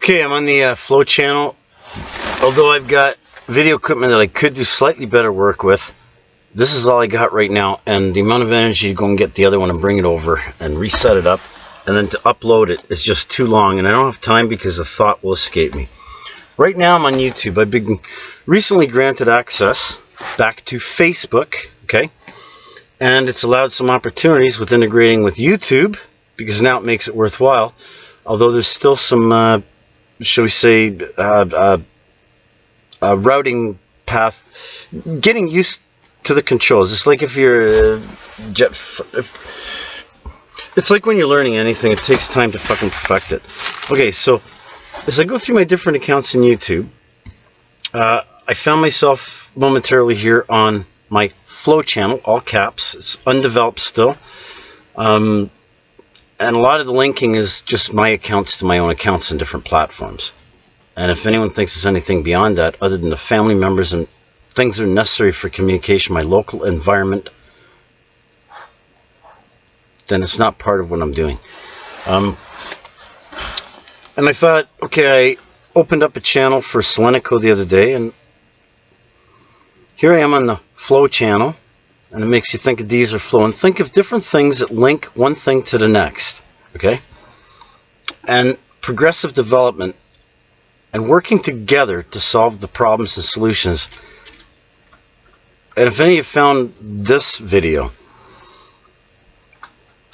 Okay, I'm on the Flow channel. Although I've got video equipment that I could do slightly better work with, this is all I got right now, and the amount of energy to go and get the other one and bring it over and reset it up, and then to upload it is just too long, and I don't have time because the thought will escape me. Right now I'm on YouTube. I've been recently granted access back to Facebook, okay? And it's allowed some opportunities with integrating with YouTube, because now it makes it worthwhile. Although there's still some, shall we say, routing path, getting used to the controls. It's like if you're it's like when you're learning anything, it takes time to fucking perfect it. Okay, so as I go through my different accounts in YouTube, I found myself momentarily here on my Flow channel, all caps. It's undeveloped still. And a lot of the linking is just my accounts to my own accounts in different platforms. And if anyone thinks it's anything beyond that, other than the family members and things that are necessary for communication, my local environment, then it's not part of what I'm doing. And I thought, okay, I opened up a channel for selenaGomez the other day, and here I am on the Flow channel, and it makes you think of these are Flow, and think of different things that link one thing to the next, okay? And progressive development and working together to solve the problems and solutions. And if any of you found this video,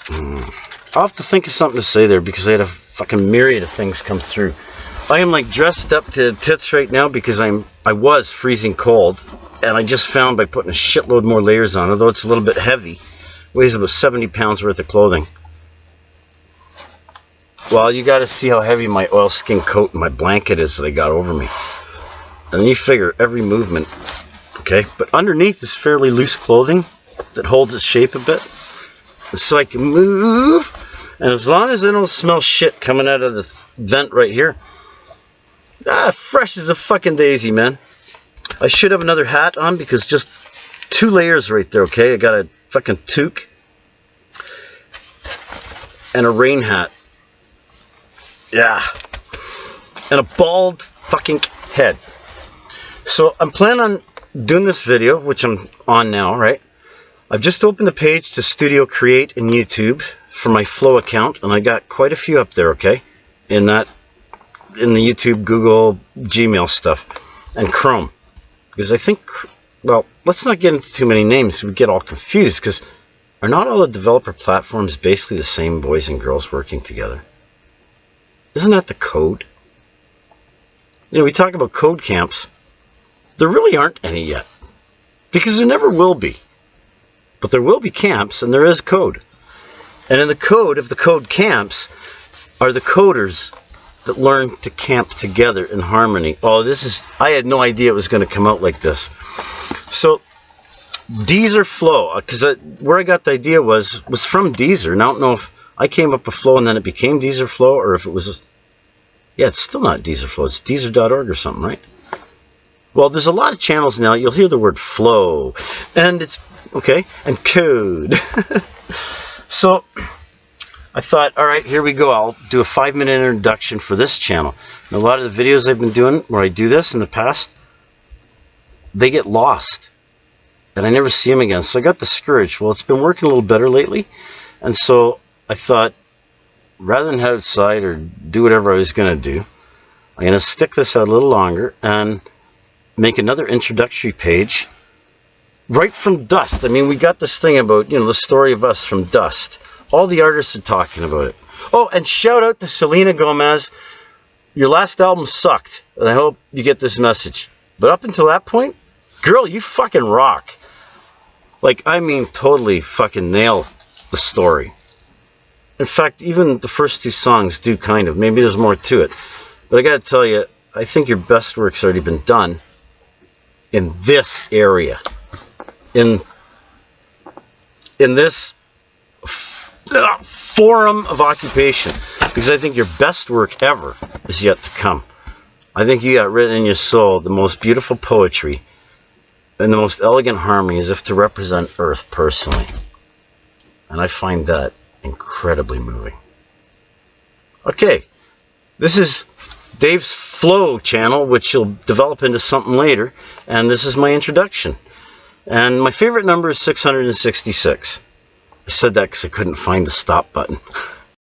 I'll have to think of something to say there, because I had a fucking myriad of things come through. I am like dressed up to tits right now because I was freezing cold, and I just found by putting a shitload more layers on, although it's a little bit heavy, weighs about 70 pounds worth of clothing. Well, you got to see how heavy my oilskin coat and my blanket is that I got over me. And then you figure every movement, okay? But underneath is fairly loose clothing that holds its shape a bit. So I can move, and as long as I don't smell shit coming out of the vent right here, fresh as a fucking daisy, man. I should have another hat on, because just 2 layers right there, okay? I got a fucking toque and a rain hat. Yeah. And a bald fucking head. So I'm planning on doing this video, which I'm on now, right? I've just opened the page to Studio Create in YouTube for my Flow account, and I got quite a few up there, okay? In the YouTube, Google, Gmail stuff, and Chrome. Because I think, well, let's not get into too many names, we get all confused, because are not all the developer platforms basically the same boys and girls working together? Isn't that the code? You know, we talk about code camps. There really aren't any yet, because there never will be. But there will be camps, and there is code. And in the code of the code camps are the coders that learn to camp together in harmony. Oh, I had no idea it was going to come out like this. So, Deezer Flow, because where I got the idea was from Deezer, and I don't know if I came up with Flow and then it became Deezer Flow, or if it was, yeah, it's still not Deezer Flow, it's Deezer.org or something, right? Well, there's a lot of channels now, you'll hear the word Flow, and it's, okay, and code. So, I thought, all right, here we go. I'll do a 5-minute introduction for this channel. And a lot of the videos I've been doing where I do this in the past, they get lost. And I never see them again. So I got discouraged. Well, it's been working a little better lately. And so I thought, rather than head outside or do whatever I was going to do, I'm going to stick this out a little longer and make another introductory page right from dust. I mean, we got this thing about, you know, the story of us from dust. All the artists are talking about it. Oh, and shout out to selenaGomez. Your last album sucked, and I hope you get this message. But up until that point, girl, you fucking rock. Like, I mean, totally fucking nail the story. In fact, even the first 2 songs do kind of. Maybe there's more to it. But I gotta tell you, I think your best work's already been done in this area. In this forum of occupation, because I think your best work ever is yet to come. I think you got written in your soul the most beautiful poetry and the most elegant harmony, as if to represent Earth personally. And I find that incredibly moving. Okay, this is Dave's Flow channel, which will develop into something later, and this is my introduction. And my favorite number is 666. I said that because I couldn't find the stop button.